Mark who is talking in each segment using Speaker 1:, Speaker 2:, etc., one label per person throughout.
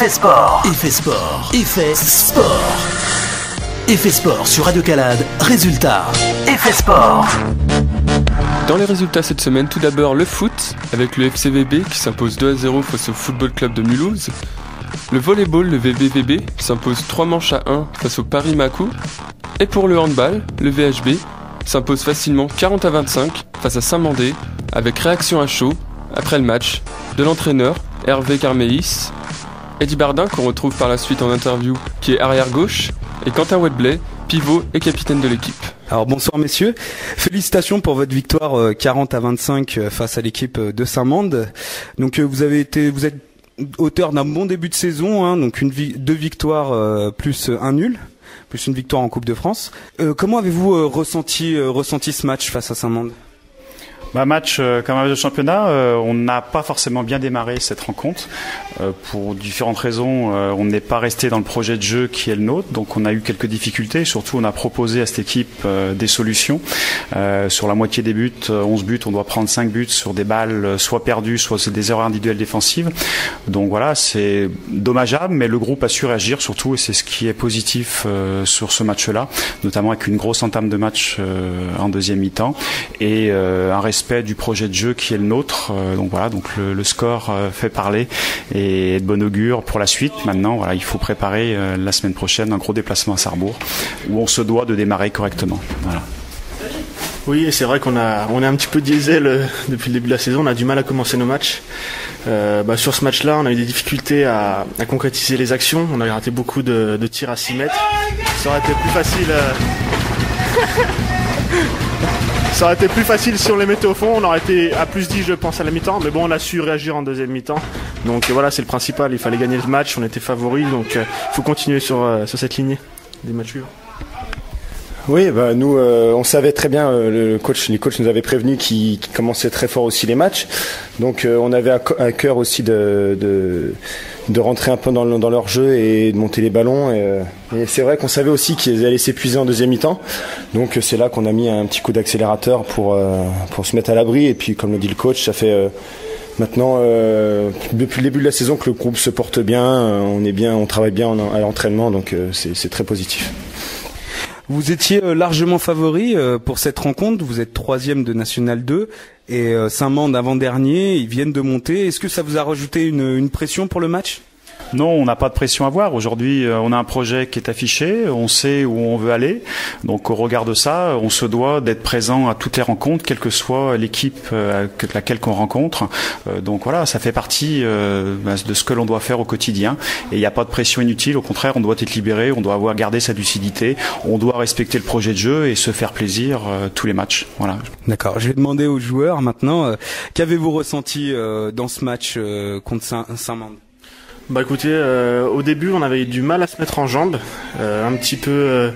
Speaker 1: Effet Sport. Effet Sport. Effet Sport. Effet Sport sur Radio Calade. Résultat. Effet Sport.
Speaker 2: Dans les résultats cette semaine, tout d'abord le foot, avec le FCVB qui s'impose 2-0 face au Football Club de Mulhouse. Le volleyball, le VVVB, s'impose 3 manches à 1 face au Paris Macou. Et pour le handball, le VHB s'impose facilement 40-25 face à Saint-Mandé, avec réaction à chaud, après le match, de l'entraîneur Hervé Carméis, Eddie Bardin qu'on retrouve par la suite en interview, qui est arrière-gauche, et Quentin Wedbley, pivot et capitaine de l'équipe.
Speaker 3: Alors bonsoir messieurs, félicitations pour votre victoire 40-25 face à l'équipe de Saint-Mande. Donc vous êtes auteur d'un bon début de saison, hein, donc 2 victoires plus un nul, plus une victoire en Coupe de France. Comment avez-vous ressenti ce match face à Saint-Mande ?
Speaker 4: Match comme un match de championnat, on n'a pas forcément bien démarré cette rencontre. Pour différentes raisons, on n'est pas resté dans le projet de jeu qui est le nôtre, donc on a eu quelques difficultés. Surtout, on a proposé à cette équipe des solutions. Sur la moitié des buts, 11 buts, on doit prendre 5 buts sur des balles soit perdues, soit c'est des erreurs individuelles défensives. Donc voilà, c'est dommageable, mais le groupe a su réagir surtout, et c'est ce qui est positif sur ce match-là, notamment avec une grosse entame de match en deuxième mi-temps et un respect du projet de jeu qui est le nôtre. Donc voilà, donc le score fait parler et est de bon augure pour la suite. Maintenant, voilà, il faut préparer la semaine prochaine un gros déplacement à Sarrebourg où on se doit de démarrer correctement. Voilà.
Speaker 5: Oui, et c'est vrai qu'on est un petit peu diesel depuis le début de la saison. On a du mal à commencer nos matchs. Sur ce match-là, on a eu des difficultés à concrétiser les actions. On a raté beaucoup de tirs à 6 mètres. Ça aurait été plus facile. Ça aurait été plus facile si on les mettait au fond, on aurait été à plus 10 je pense à la mi-temps, mais bon on a su réagir en deuxième mi-temps, donc voilà c'est le principal, il fallait gagner le match, on était favoris, donc il faut continuer sur cette lignée des matchs suivants.
Speaker 6: Oui, nous on savait très bien, les coachs nous avaient prévenu qu'ils commençaient très fort aussi les matchs, donc on avait à cœur aussi de rentrer un peu dans leur jeu et de monter les ballons, et c'est vrai qu'on savait aussi qu'ils allaient s'épuiser en deuxième mi-temps, donc c'est là qu'on a mis un petit coup d'accélérateur pour se mettre à l'abri, et puis comme le dit le coach, ça fait maintenant depuis le début de la saison que le groupe se porte bien, on travaille bien à l'entraînement, donc c'est très positif.
Speaker 3: Vous étiez largement favori pour cette rencontre, vous êtes 3e de National 2 et Saint-Mande avant-dernier, ils viennent de monter. Est-ce que ça vous a rajouté une pression pour le match ?
Speaker 4: Non, on n'a pas de pression à avoir. Aujourd'hui, on a un projet qui est affiché, on sait où on veut aller. Donc au regard de ça, on se doit d'être présent à toutes les rencontres, quelle que soit l'équipe laquelle qu'on rencontre. Donc voilà, ça fait partie de ce que l'on doit faire au quotidien. Et il n'y a pas de pression inutile, au contraire, on doit être libéré, on doit avoir gardé sa lucidité, on doit respecter le projet de jeu et se faire plaisir tous les matchs. Voilà.
Speaker 3: D'accord, je vais demander aux joueurs maintenant, qu'avez-vous ressenti dans ce match contre Saint-Mande ?
Speaker 5: Écoutez, au début on avait eu du mal à se mettre en jambes, un petit peu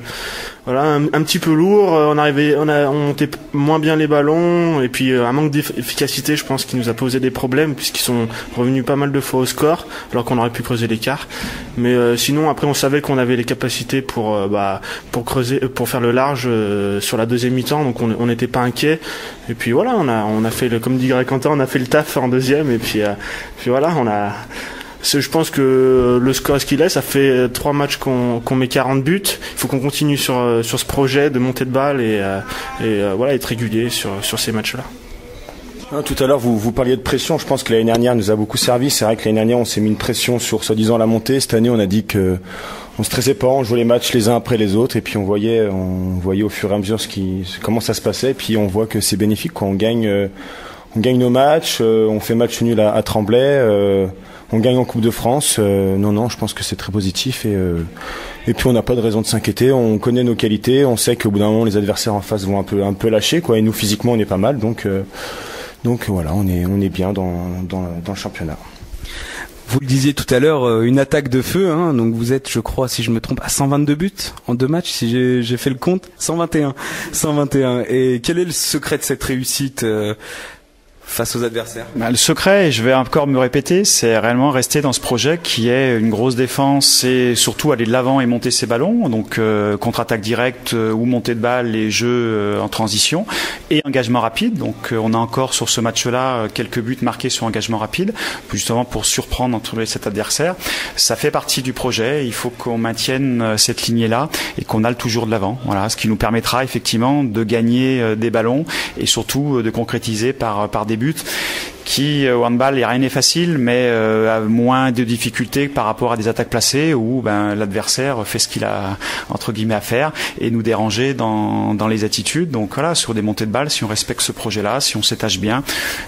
Speaker 5: lourd, on montait moins bien les ballons, et puis un manque d'efficacité je pense qui nous a posé des problèmes puisqu'ils sont revenus pas mal de fois au score alors qu'on aurait pu creuser l'écart. Mais sinon après on savait qu'on avait les capacités pour creuser, pour faire le large sur la deuxième mi-temps, donc on n'était pas inquiet. Et puis voilà, on a fait comme dit Greg Quentin, on a fait le taf en deuxième, et puis voilà, je pense que le score ce qu'il est, ça fait 3 matchs qu'on met 40 buts. Il faut qu'on continue sur ce projet de montée de balle et voilà, être régulier sur ces matchs-là.
Speaker 6: Tout à l'heure, vous parliez de pression. Je pense que l'année dernière nous a beaucoup servi. C'est vrai que l'année dernière, on s'est mis une pression sur soi-disant la montée. Cette année, on a dit que on stressait pas, on jouait les matchs les uns après les autres, et puis on voyait au fur et à mesure comment ça se passait. Et puis on voit que c'est bénéfique, quoi. On gagne nos matchs. On fait match nul à Tremblay. On gagne en Coupe de France. Non, je pense que c'est très positif, et puis on n'a pas de raison de s'inquiéter. On connaît nos qualités, on sait qu'au bout d'un moment les adversaires en face vont un peu lâcher, quoi. Et nous physiquement on est pas mal, donc voilà, on est bien dans le championnat.
Speaker 3: Vous le disiez tout à l'heure, une attaque de feu, hein, donc vous êtes, je crois, si je me trompe, à 122 buts en 2 matchs, si j'ai fait le compte, 121. Et quel est le secret de cette réussite face aux adversaires?
Speaker 4: Le secret, et je vais encore me répéter, c'est réellement rester dans ce projet qui est une grosse défense et surtout aller de l'avant et monter ses ballons, donc contre-attaque directe ou montée de balle et jeux en transition et engagement rapide. Donc on a encore sur ce match-là quelques buts marqués sur engagement rapide, justement pour surprendre entre cet adversaire. Ça fait partie du projet, il faut qu'on maintienne cette lignée-là et qu'on aille toujours de l'avant. Voilà, ce qui nous permettra effectivement de gagner des ballons et surtout de concrétiser par des buts qui, au handball, rien n'est facile, mais a moins de difficultés par rapport à des attaques placées où l'adversaire fait ce qu'il a entre guillemets à faire et nous déranger dans les attitudes. Donc voilà, sur des montées de balles, si on respecte ce projet-là, si on s'étache bien,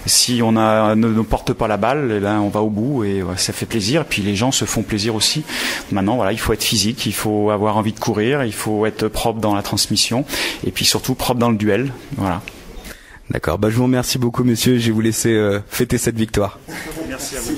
Speaker 4: si on ne porte pas la balle, on va au bout et ça fait plaisir. Et puis les gens se font plaisir aussi. Maintenant, voilà, il faut être physique, il faut avoir envie de courir, il faut être propre dans la transmission et puis surtout propre dans le duel. Voilà.
Speaker 3: D'accord, je vous remercie beaucoup, monsieur. Je vais vous laisser fêter cette victoire.
Speaker 4: Merci à vous.